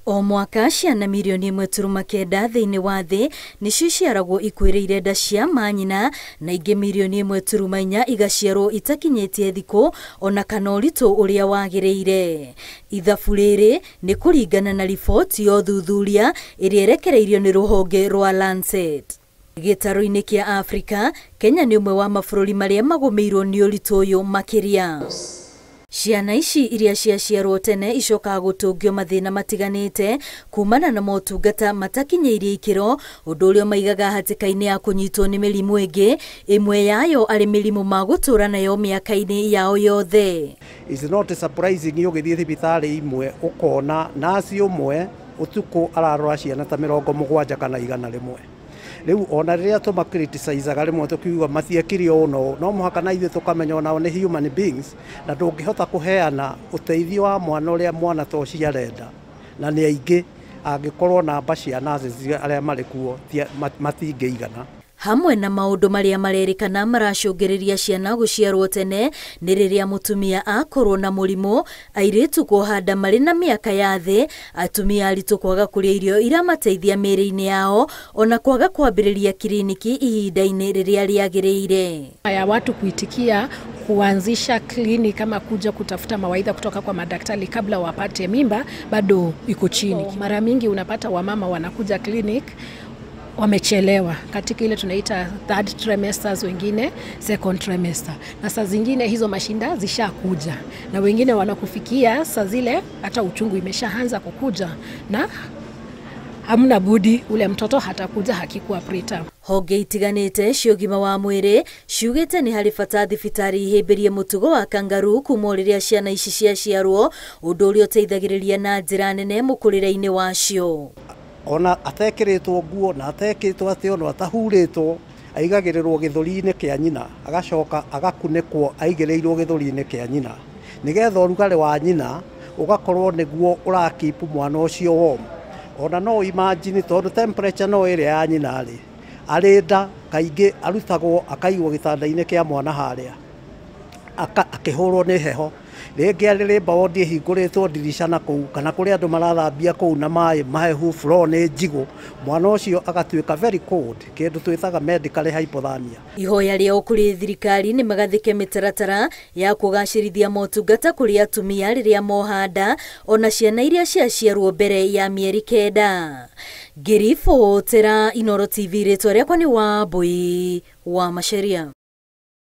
O mwaka ciana milioni 1.9 thĩinĩ wa thĩ nĩcio ciaragwo ikuĩrĩire nda cia manyina na ingĩ milioni 1.4 igaciarwo itakinyĩtie thikũ ona kana ũritũ ũrĩa wagĩrĩire. Ithabu rĩrĩ nĩ kũringana na riboti ya ũthuthuria ĩrĩa ĩrekereirio nĩ rũhonge rwa Lancet. Gĩtarũ-inĩ kĩa Afrika, Kenya nĩ ũmwe wa mabũrũri marĩa magũmĩirwo nĩ ũritũ ũyũ makĩria. Ciana ici iria ciaciarwo tene icokaga gũtũngio mathĩna matiganĩte kumana na motungata matakinyĩirie ikĩro, ũndũ ũrĩa maigaga hatĩka-inĩ ya kũnyitwo nĩ mĩrimũ ĩngĩ, ĩmwe yayo arĩ mĩrimũ ma gũtũra nayo mĩaka-inĩ yao yothe. It's not surprising ũgĩthiĩ thibitarĩ imwe ũkona naci ũmwe ũtukũ ararora ciana ta 70 kana 100. Rĩu ona rĩrĩa tũma criticize-aga rĩmwe tũkiuga matiekire ũno, no mũhaka na ithuĩ tũkamenya onao nĩ human beings na ndũngĩhota kũheana ũteithio wa mwana ũrĩa mwana to ciarenda na nĩ aingĩ angĩkorwo namba cia nurses arĩa marĩ kuo matingĩigana. Hamwe na maũndũ marĩa marerĩkana maracũngĩrĩria ciana gũciarwo tene nĩ rĩrĩa mũtumia akorwo na mũrimũ, airĩtu kũhanda marĩ na mĩaka ya thĩ, atumia aritũ kwaga kũrĩa irio iramateithia mĩĩrĩ-inĩ yao, ona kwaga kwambĩrĩria kliniki ihinda-inĩ rĩrĩa rĩagĩrĩire. Ya watu kuitikia kuanzisha kliniki kama kuja kutafuta mawaidha kutoka kwa madaktari kabla wapate mimba bado iko chini. Mara mingi unapata wamama wanakuja kliniki wamechelewa katika ile tunaita third trimesters, wengine second trimester, na saa zingine hizo mashinda zishakuja na wengine wanakufikia saa zile hata uchungu imeshaanza kukuja na hamna budi ule mtoto hatakuja hakikuwa preterm. Honge itiganĩte cia ũgima wa mwĩrĩ ciugĩte nĩ harĩ bata thibitarĩ ihĩmbĩrie mũtugo wa kangaroo kuma rĩrĩa ciana ici ciaciarwo, ũndũ ũrĩa ũteithagĩrĩria na njĩra nene mũkũrĩre-inĩ wacio. Ona atekĩrĩtwo nguo na atekĩtwo atĩ ona atahurĩtwo aigagĩrĩrwo gĩthũri-inĩ kĩa nyina, agacoka agakunĩkwo aigĩrĩirwo gĩthũri-inĩ kĩa nyina, nĩgetha ũrugarĩ wa nyina ũgakorwo nĩguo ũrakipu mwana ũcio warm. Ona no imagine tondũ temperature no ĩrĩa ya nyina rĩ, arĩ nda kaingĩ arutagwo akaigwo gĩtanda-inĩ kĩa mwana harĩa akĩhũrwo nĩ heho, rĩngĩ arĩ baodi hingũrĩtwo dirisha na kũu kana kũrĩa andũ marathambia kũu na maĩ mahehu floor nĩ njigũ, mwana ũcio agatuĩka very cold, kĩndũ twĩtaga medical hypothermia. Ihoya rĩao kũrĩ thirikari nĩ magathĩke mĩtaratara ya kũgacĩrithia motungata kũrĩ atumia rĩrĩa mohanda ona ciana iria ciaciarwo mbere ya mĩeri 9. Ngĩribotera Inooro TV, rĩtwa rĩakwa nĩ Wambui wa Macharia.